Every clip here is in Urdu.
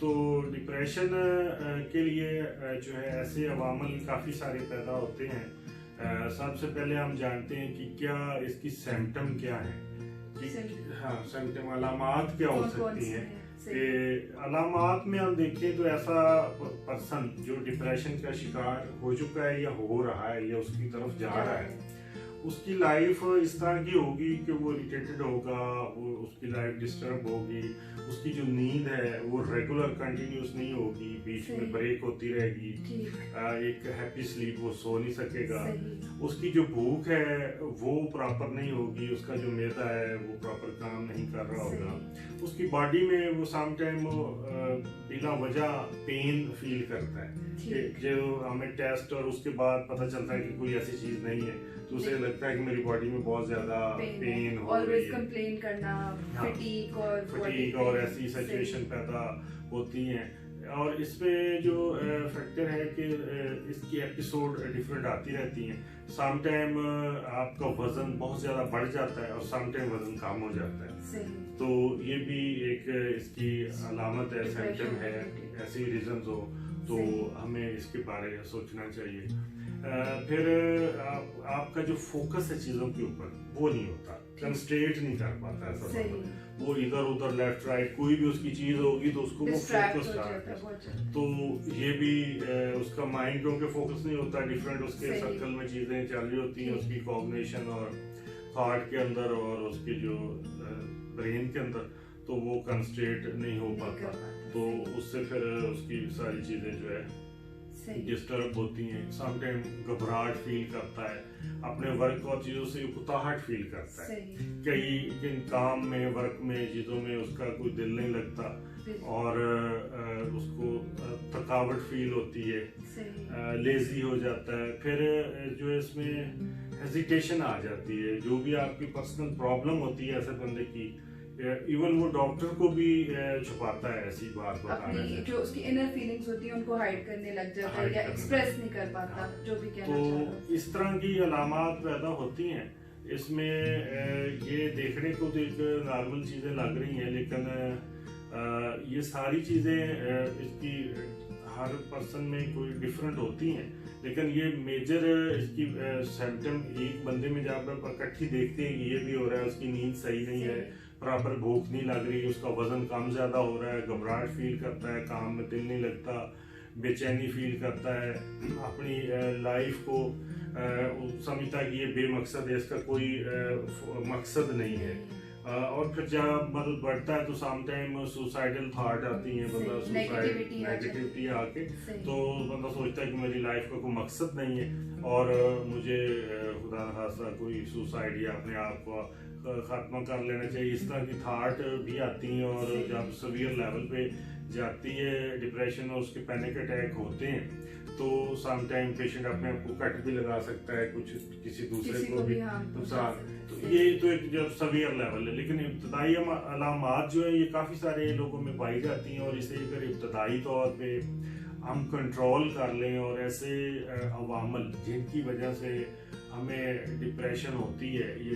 تو ڈپریشن کے لیے جو ہے ایسے عوامل کافی سارے پیدا ہوتے ہیں. سب سے پہلے ہم جانتے ہیں کہ کیا اس کی سمپٹم کیا ہے. ہاں سمپٹم علامات کیا ہو سکتی ہیں. کہ علامات میں ہم دیکھیں تو ایسا پرسن جو ڈپریشن کا شکار ہو چکا ہے یا ہو رہا ہے یا اس کی طرف جا رہا ہے, اس کی لائف اس طرح کی ہوگی کہ وہ اریٹیٹڈ ہوگا, وہ اس کی لائف ڈسٹرب ہوگی, اس کی جو نیند ہے وہ ریگولر کنٹینیوس نہیں ہوگی, بیچ میں بریک ہوتی رہے گی, ایک ہیپی سلیپ وہ سو نہیں سکے گا, اس کی جو بھوک ہے وہ پراپر نہیں ہوگی, اس کا جو معدہ ہے وہ پراپر کام نہیں کر رہا ہوگا, اس کی باڈی میں وہ سم ٹائم بلا وجہ پین فیل کرتا ہے کہ جو ہمیں ٹیسٹ اور اس کے بعد پتہ چلتا ہے کہ کوئی ایسی چیز نہیں ہے تو اسے لگتا ہے کہ میری باڈی میں بہت زیادہ پین ہو رہی ہے, کمپلین کرنا, فٹیگ اور ایسی سچویشن پیدا ہوتی ہیں. اور اس میں جو فیکٹر ہے کہ اس کی ایپیسوڈ ڈفرینٹ آتی رہتی ہیں. سم ٹائم آپ کا وزن بہت زیادہ بڑھ جاتا ہے اور سم ٹائم وزن کم ہو جاتا ہے, تو یہ بھی ایک اس کی علامت ہے, سمپٹم ہے. ایسی ریزنز ہو تو ہمیں اس کے بارے میں سوچنا چاہیے. پھر آپ کا جو فوکس ہے چیزوں کے اوپر وہ نہیں ہوتا, کنسنٹریٹ نہیں کر پاتا ایسا, وہ ادھر ادھر لیفٹ رائٹ کوئی بھی اس کی چیز ہوگی تو اس کو وہ فوکس کرتا ہے. تو یہ بھی اس کا مائنڈ کیونکہ فوکس نہیں ہوتا, ڈفرینٹ اس کے سرکل میں چیزیں چل رہی ہوتی ہیں, اس کی کوگنیشن اور تھاٹ کے اندر اور اس کی جو برین کے اندر, تو وہ کنسنٹریٹ نہیں ہو پاتا, تو اس سے پھر اس کی ساری چیزیں جو ہے ڈسٹرب ہوتی ہیں. سم ٹائم گھبراہٹ فیل کرتا ہے, اپنے ورک اور چیزوں سے اکتاہٹ فیل کرتا ہے, کئی کام میں ورک میں چیزوں میں اس کا کوئی دل نہیں لگتا اور اس کو تھکاوٹ فیل ہوتی ہے, لیزی ہو جاتا ہے. پھر جو اس میں ہیزیٹیشن آ جاتی ہے, جو بھی آپ کی پرسنل پرابلم ہوتی ہے ایسے بندے کی, ایون وہ ڈاکٹر کو بھی چھپاتا ہے ایسی بات بتانے سے, جو اس کی انر فیلنگز ہوتی ہیں ان کو ہائیڈ کرنے لگ جاتا ہے یا ایکسپریس نہیں کر پاتا جو بھی کہنا چاہ رہا ہے. تو اس طرح کی علامات پیدا ہوتی ہیں. اس میں یہ دیکھنے کو تو ایک نارمل چیزیں لگ رہی ہیں, لیکن یہ ساری چیزیں اس کی ہر پرسن میں کوئی ڈفرینٹ ہوتی ہیں, لیکن یہ میجر اس کی سمپٹم ایک بندے میں جب آپ اکٹھی دیکھتے ہیں کہ یہ بھی ہو رہا ہے, اس کی نیند صحیح نہیں ہے, پراپر بھوک نہیں لگ رہی, اس کا وزن کم زیادہ ہو رہا ہے, گھبراہٹ فیل کرتا ہے, کام میں دل نہیں لگتا, بے چینی فیل کرتا ہے, اپنی لائف کو سمجھتا ہے کہ یہ بے مقصد ہے, اس کا کوئی مقصد نہیں ہے. اور پھر جب مدد بڑھتا ہے تو سم ٹائم سوسائڈل تھاٹ آتی ہیں, بندہ سوسائڈ نیگیٹیوٹی آ کے تو بندہ سوچتا ہے کہ میری لائف کا کوئی مقصد نہیں ہے اور مجھے خدا نخواستہ کوئی سوسائڈ یا اپنے آپ کو ختم کر لینا چاہیے. اس طرح کی تھاٹ بھی آتی ہیں, اور جب سیویئر لیول پہ جاتی ہے ڈپریشن اور اس کے پینک اٹیک ہوتے ہیں تو سم ٹائم پیشنٹ اپنے آپ کو کٹ بھی لگا سکتا ہے, کچھ کسی دوسرے کو بھی نقصان. تو یہ تو ایک جب سیویئر لیول ہے, لیکن ابتدائی علامات جو ہے یہ کافی سارے لوگوں میں پائی جاتی ہیں, اور اسے اگر ابتدائی طور پہ ہم کنٹرول کر لیں اور ایسے عوامل جن کی وجہ سے ہمیں ڈپریشن ہوتی ہے یا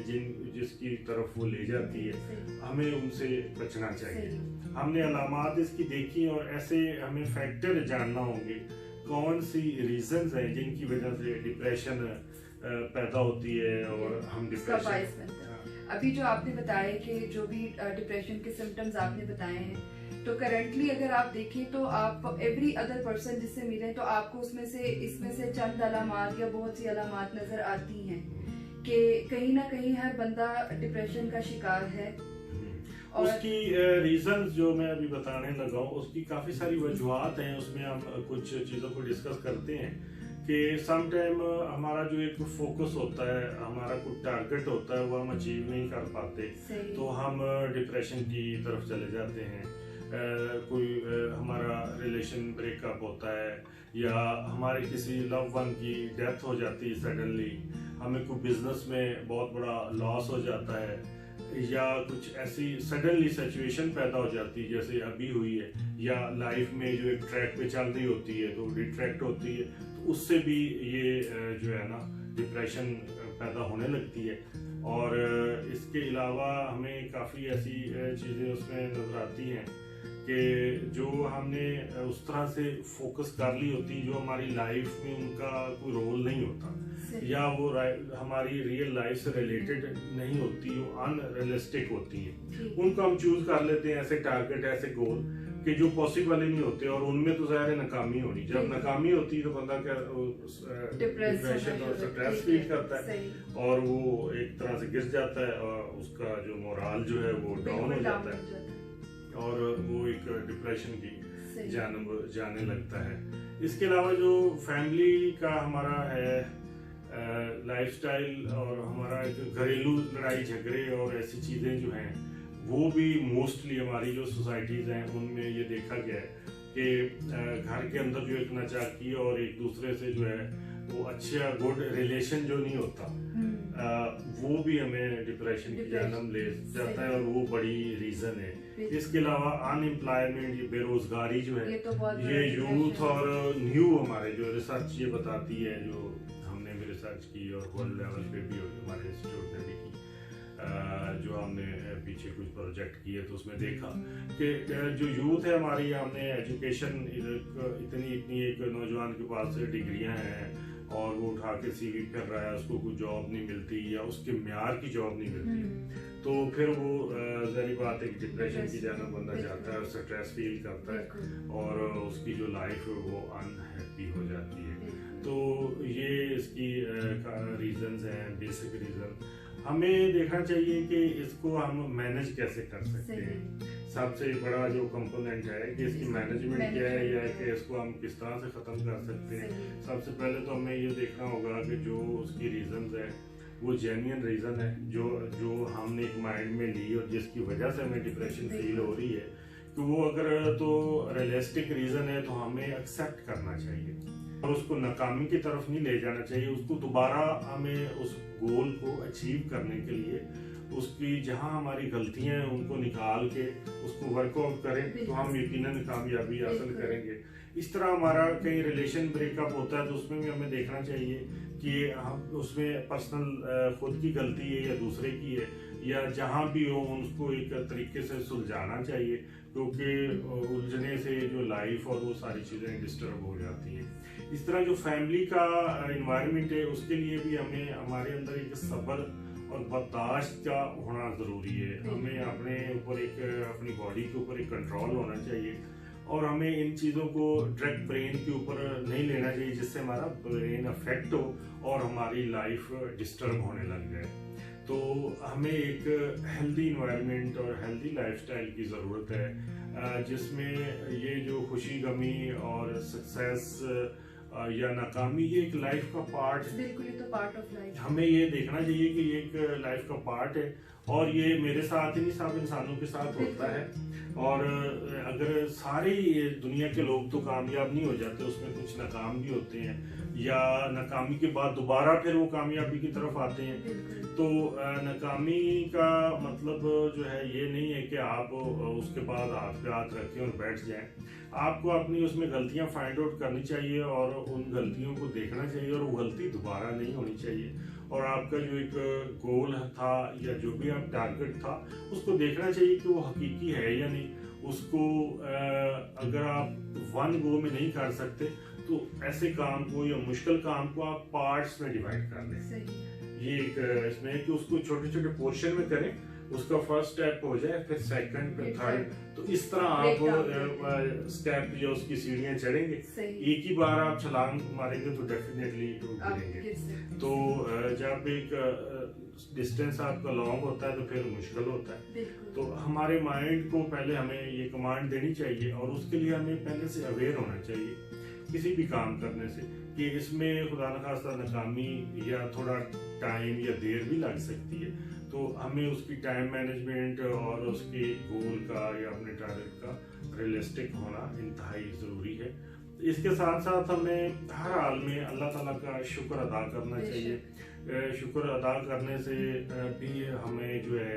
جس کی طرف وہ لے جاتی ہے, ہمیں ان سے بچنا چاہیے. ہم نے علامات اس کی دیکھی اور ایسے ہمیں فیکٹر جاننا ہوں گے کون سی ریزنز ہیں جن کی وجہ سے ڈپریشن پیدا ہوتی ہے اور ہم ڈپریشن. ابھی جو آپ نے بتایا کہ جو بھی ڈپریشن کے سمپٹمز آپ نے بتائے ہیں, تو کرنٹلی اگر آپ دیکھیں تو آپ ایوری ادر پرسن جس سے ملیں تو آپ کو اس میں سے چند علامات یا بہت سی علامات نظر آتی ہیں کہ کہیں نہ کہیں ہر بندہ ڈپریشن کا شکار ہے. اس کی ریزنز جو میں ابھی بتانے لگا ہوں اس کی کافی ساری وجوہات ہیں. اس میں ہم کچھ چیزوں کو ڈسکس کرتے ہیں کہ سم ٹائم ہمارا جو ایک فوکس ہوتا ہے, ہمارا کوئی ٹارگٹ ہوتا ہے وہ ہم اچیو نہیں کر پاتے تو ہم ڈپریشن کی طرف چلے جاتے ہیں. کوئی ہمارا ریلیشن بریک اپ ہوتا ہے یا ہمارے کسی لو ون کی ڈیتھ ہو جاتی ہے سڈنلی, ہمیں کوئی بزنس میں بہت بڑا لاس ہو جاتا ہے یا کچھ ایسی سڈنلی سچویشن پیدا ہو جاتی ہے جیسے ابھی ہوئی ہے, یا لائف میں جو ایک ٹریک پہ چل رہی ہوتی ہے تو ریٹریکٹ ہوتی ہے, تو اس سے بھی یہ جو ہے نا ڈپریشن پیدا ہونے لگتی ہے. اور اس کے علاوہ ہمیں کافی ایسی چیزیں اس میں نظر آتی ہیں کہ جو ہم نے اس طرح سے فوکس کر لی ہوتی جو ہماری لائف میں ان کا کوئی رول نہیں ہوتا یا وہ ہماری ریئل لائف سے ریلیٹڈ نہیں ہوتی، وہ ان ریئلسٹک ہوتی ہیں، ان کو ہم چوز کر لیتے ہیں ایسے ٹارگٹ، ایسے گول کہ جو پاسبل ہی نہیں ہوتے، اور ان میں تو ظاہر ہے ناکامی ہونی، جب ناکامی ہوتی ہے تو بندہ کیا ڈپریشن اور اسٹریس فیل کرتا ہے اور وہ ایک طرح سے گر جاتا ہے اور اس کا جو مورال جو ہے وہ ڈاؤن ہو جاتا ہے اور وہ ایک ڈپریشن کی جانب جانے لگتا ہے۔ اس کے علاوہ جو فیملی کا ہمارا ہے لائف سٹائل اور ہمارا گھریلو لڑائی جھگڑے اور ایسی چیزیں جو ہیں وہ بھی موسٹلی ہماری جو سوسائٹیز ہیں ان میں یہ دیکھا گیا ہے کہ گھر کے اندر جو ایک ناچاکی اور ایک دوسرے سے جو ہے وہ اچھا گڈ ریلیشن جو نہیں ہوتا وہ بھی ہمیں ڈپریشن کی جانب لے جاتا ہے اور وہ بڑی ریزن ہے۔ اس کے علاوہ ان امپلائمنٹ، یہ بے روزگاری جو ہے یہ یوتھ اور نیو ہمارے جو ریسرچ یہ بتاتی ہے، جو ہم نے بھی ریسرچ کی اور ورلڈ لیول پہ بھی ہمارے انسٹیٹیوٹ نے بھی کی، جو ہم نے پیچھے کچھ پروجیکٹ کیے تو اس میں دیکھا کہ جو یوتھ ہے ہماری، ہم نے ایجوکیشن اتنی ایک نوجوان کے پاس ڈگریاں ہیں اور وہ اٹھا کے سی وی پھر رہا ہے، اس کو کوئی جاب نہیں ملتی یا اس کے معیار کی جاب نہیں ملتی، تو پھر وہ ظاہری بات ہے کہ ڈپریشن کی جانب بندہ جاتا ہے اور اسٹریس فیل کرتا ہے اور اس کی جو لائف ہے وہ انہیپی ہو جاتی ہے۔ تو یہ اس کی ریزنز ہیں، بیسک ریزن۔ ہمیں دیکھنا چاہیے کہ اس کو ہم مینج کیسے کر سکتے ہیں۔ سب سے بڑا جو کمپوننٹ ہے کہ اس کی مینجمنٹ کیا ہے یا کہ اس کو ہم کس طرح سے ختم کر سکتے ہیں۔ سب سے پہلے تو ہمیں یہ دیکھنا ہوگا کہ جو اس کی ریزنز ہے وہ جینوئن ریزن ہے، جو ہم نے ایک مائنڈ میں لی اور جس کی وجہ سے ہمیں ڈپریشن فیل ہو رہی ہے، کہ وہ اگر تو ریئلسٹک ریزن ہے تو ہمیں ایکسیپٹ کرنا چاہیے اور اس کو ناکامی کی طرف نہیں لے جانا چاہیے۔ اس کو دوبارہ ہمیں اس گول کو اچیو کرنے کے لیے اس کی جہاں ہماری غلطیاں ہیں ان کو نکال کے اس کو ورک آؤٹ کریں تو ہم یقیناً کامیابی حاصل کریں گے۔ اس طرح ہمارا کہیں ریلیشن بریک اپ ہوتا ہے تو اس میں بھی ہمیں دیکھنا چاہیے کہ ہم اس میں پرسنل خود کی غلطی ہے یا دوسرے کی ہے، یا جہاں بھی ہو اس کو ایک طریقے سے سلجھانا چاہیے، کیونکہ الجھنے سے جو لائف اور وہ ساری چیزیں ڈسٹرب ہو جاتی ہیں۔ اس طرح جو فیملی کا انوائرمنٹ ہے اس کے لیے بھی ہمیں ہمارے اندر ایک صبر اور برداشت کا ہونا ضروری ہے۔ ہمیں اپنے اوپر اپنی باڈی کے اوپر ایک کنٹرول ہونا چاہیے اور ہمیں ان چیزوں کو ڈائریکٹ برین کے اوپر نہیں لینا چاہیے جس سے ہمارا برین افیکٹ ہو اور ہماری لائف ڈسٹرب ہونے لگ جائے۔ تو ہمیں ایک ہیلدی انوائرمنٹ اور ہیلدی لائف سٹائل کی ضرورت ہے جس میں یہ جو خوشی غمی اور سکسیس یا ناکامی یہ ایک لائف کا پارٹ ہے۔ بالکل، یہ تو پارٹ آف لائف۔ ہمیں یہ دیکھنا چاہیے کہ یہ ایک لائف کا پارٹ ہے اور یہ میرے ساتھ ہی نہیں، سب انسانوں کے ساتھ ہوتا ہے، اور اگر ساری دنیا کے لوگ تو کامیاب نہیں ہو جاتے، اس میں کچھ ناکام بھی ہوتے ہیں یا ناکامی کے بعد دوبارہ پھر وہ کامیابی کی طرف آتے ہیں۔ تو ناکامی کا مطلب جو ہے یہ نہیں ہے کہ آپ اس کے بعد ہاتھ پہ ہاتھ رکھیں اور بیٹھ جائیں۔ آپ کو اپنی اس میں غلطیاں فائنڈ آؤٹ کرنی چاہیے اور ان غلطیوں کو دیکھنا چاہیے اور وہ غلطی دوبارہ نہیں ہونی چاہیے، اور آپ کا جو ایک گول تھا یا جو بھی آپ ٹارگٹ تھا اس کو دیکھنا چاہیے کہ وہ حقیقی ہے یا نہیں۔ اس کو اگر آپ ون گو میں نہیں کر سکتے تو ایسے کام کو یا مشکل کام کو آپ پارٹس میں ڈیوائڈ کر لیں۔ یہ ایک اس میں ہے کہ اس کو چھوٹے چھوٹے پورشن میں کریں، اس کا فرسٹ اسٹیپ ہو جائے، پھر سیکنڈ، پھر تھرڈ، تو اس طرح آپ اسٹیپ جو اس کی سیڑھیاں چڑھیں گے۔ ایک ہی بار آپ چھلانگ ماریں گے تو ڈیفینیٹلی گریں گے۔ تو جب ایک ڈسٹینس آپ کا لانگ ہوتا ہے تو پھر مشکل ہوتا ہے۔ تو ہمارے مائنڈ کو پہلے ہمیں یہ کمانڈ دینی چاہیے اور اس کے لیے ہمیں پہلے سے اویئر ہونا چاہیے کسی بھی کام کرنے سے کہ اس میں خدا نخواستہ ناکامی یا تھوڑا ٹائم یا دیر بھی لگ سکتی ہے، تو ہمیں اس کی ٹائم مینجمنٹ اور اس کے گول کا یا اپنے ٹارگٹ کا ریئلسٹک ہونا انتہائی ضروری ہے۔ اس کے ساتھ ساتھ ہمیں ہر حال میں اللہ تعالیٰ کا شکر ادا کرنا چاہیے۔ شکر ادا کرنے سے بھی ہمیں جو ہے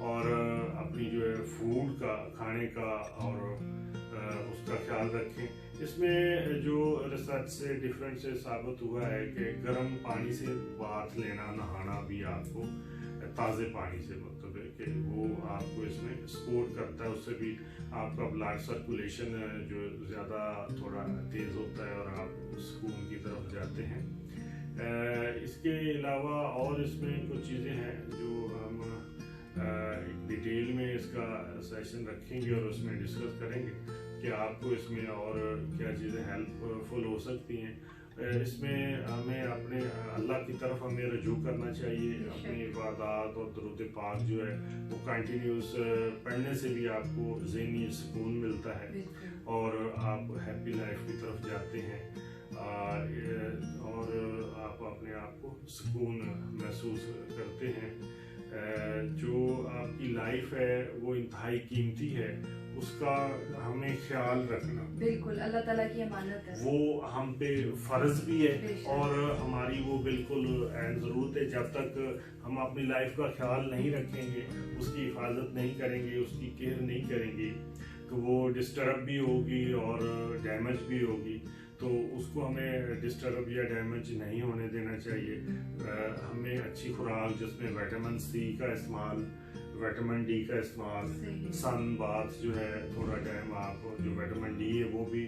اور اپنی جو ہے فوڈ کا کھانے کا اور اس کا خیال رکھیں. اس میں جو ریسرچ سے ڈفرینٹ سے ثابت ہوا ہے کہ گرم پانی سے باتھ لینا نہانا بھی آپ کو تازے پانی سے مطلب ہے کہ وہ آپ کو اس میں سپورٹ کرتا ہے, اس سے بھی آپ کا بلڈ سرکولیشن جو زیادہ تھوڑا تیز ہوتا ہے اور آپ سکون کی طرف جاتے ہیں. اس کے علاوہ اور اس میں کچھ چیزیں ہیں جو ہم ڈیٹیل میں اس کا سیشن رکھیں گے اور اس میں ڈسکس کریں گے کہ آپ کو اس میں اور کیا چیزیں ہیلپ فل ہو سکتی ہیں. اس میں ہمیں اپنے اللہ کی طرف ہمیں رجوع کرنا چاہیے. اپنی عبادات اور درود پاک جو ہے وہ کنٹینیوس پڑھنے سے بھی آپ کو ذہنی سکون ملتا ہے اور آپ ہیپی لائف کی طرف جاتے ہیں اور آپ اپنے آپ کو سکون محسوس کرتے ہیں. جو آپ کی لائف ہے وہ انتہائی قیمتی ہے, اس کا ہمیں خیال رکھنا بالکل اللہ تعالیٰ کی امانت ہے, وہ ہم پہ فرض بھی ہے اور ہماری وہ بالکل عین ضرورت ہے. جب تک ہم اپنی لائف کا خیال نہیں رکھیں گے, اس کی حفاظت نہیں کریں گے, اس کی کیئر نہیں کریں گے تو وہ ڈسٹرب بھی ہوگی اور ڈیمیج بھی ہوگی. تو اس کو ہمیں ڈسٹرب یا ڈیمیج نہیں ہونے دینا چاہیے. ہمیں اچھی خوراک جس میں وٹامن سی کا استعمال, وٹامن ڈی کا استعمال, سن باتھ جو ہے تھوڑا ٹائم آپ جو وٹامن ڈی ہے وہ بھی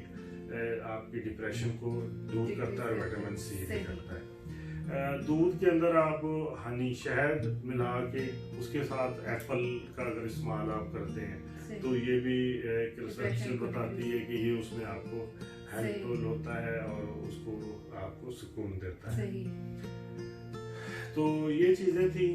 آپ کی ڈپریشن کو دور کرتا ہے, وٹامن سی بھی کرتا ہے. دودھ کے اندر آپ ہنی شہد ملا کے اس کے ساتھ ایپل کا اگر استعمال آپ کرتے ہیں تو یہ بھی ایک ریسرچ بتاتی ہے کہ یہ اس میں آپ کو ہیلپ فل ہوتا ہے اور اس کو آپ کو سکون دیتا ہے. تو یہ چیزیں تھیں.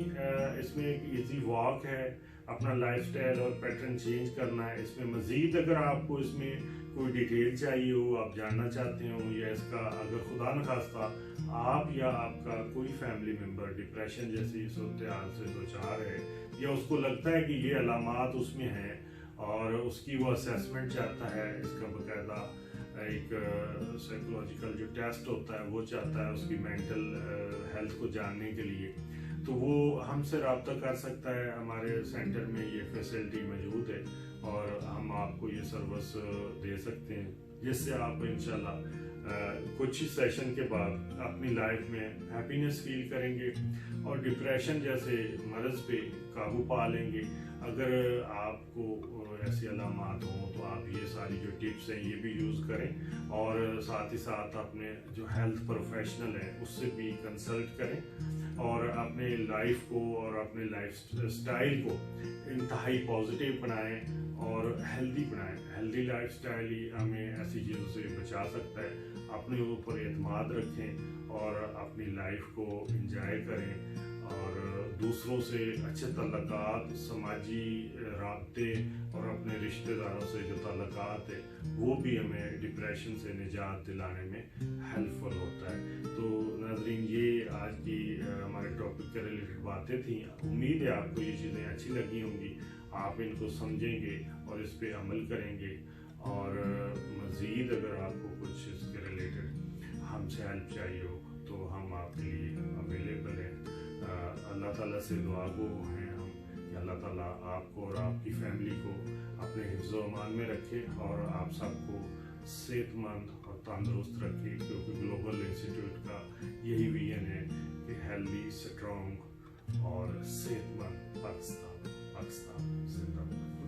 اس میں ایک ایزی واک ہے, اپنا لائف سٹائل اور پیٹرن چینج کرنا ہے. اس میں مزید اگر آپ کو اس میں کوئی ڈیٹیل چاہیے ہو, آپ جاننا چاہتے ہو, یا اس کا اگر خدا نخواستہ آپ یا آپ کا کوئی فیملی ممبر ڈپریشن جیسی صورتحال سے دوچار ہے یا اس کو لگتا ہے کہ یہ علامات اس میں ہیں اور اس کی وہ اسیسمنٹ چاہتا ہے, اس کا باقاعدہ ایک سائیکولوجیکل جو ٹیسٹ ہوتا ہے وہ چاہتا ہے اس کی مینٹل ہیلتھ کو جاننے کے لیے, تو وہ ہم سے رابطہ کر سکتا ہے. ہمارے سینٹر میں یہ فیسلٹی موجود ہے اور ہم آپ کو یہ سروس دے سکتے ہیں جس سے آپ انشاءاللہ کچھ ہی سیشن کے بعد اپنی لائف میں ہیپینس فیل کریں گے اور ڈپریشن جیسے مرض پہ قابو پا لیں گے. اگر آپ کو ایسی علامات ہوں تو آپ یہ ساری جو ٹپس ہیں یہ بھی یوز کریں اور ساتھ ہی ساتھ اپنے جو ہیلتھ پروفیشنل ہیں اس سے بھی کنسلٹ کریں اور اپنے لائف کو اور اپنے لائف سٹائل کو انتہائی پازیٹیو بنائیں اور ہیلدی بنائیں. ہیلدی لائف سٹائل ہی ہمیں ایسی چیزوں سے بچا سکتا ہے. اپنے اوپر اعتماد رکھیں اور اپنی لائف کو انجوائے کریں اور دوسروں سے اچھے تعلقات, سماجی رابطے اور اپنے رشتہ داروں سے جو تعلقات ہے وہ بھی ہمیں ڈپریشن سے نجات دلانے میں ہیلپ فل ہوتا ہے. تو ناظرین یہ آج کی ہمارے ٹاپک کے ریلیٹڈ باتیں تھیں. امید ہے آپ کو یہ چیزیں اچھی لگی ہوں گی, آپ ان کو سمجھیں گے اور اس پہ عمل کریں گے. اور مزید اگر آپ کو کچھ اس کے ریلیٹڈ ہم سے ہیلپ چاہیے ہو تو ہم آپ کے لیے اویلیبل ہیں. اللہ تعالیٰ سے دعا گو ہیں ہم کہ اللہ تعالیٰ آپ کو اور آپ کی فیملی کو اپنے حفظ و امان میں رکھے اور آپ سب کو صحت مند اور تندرست رکھے, کیونکہ گلوبل انسٹیٹیوٹ کا یہی ویژن ہے کہ ہیلدی, اسٹرانگ اور صحت مند پاکستان زندہ باد.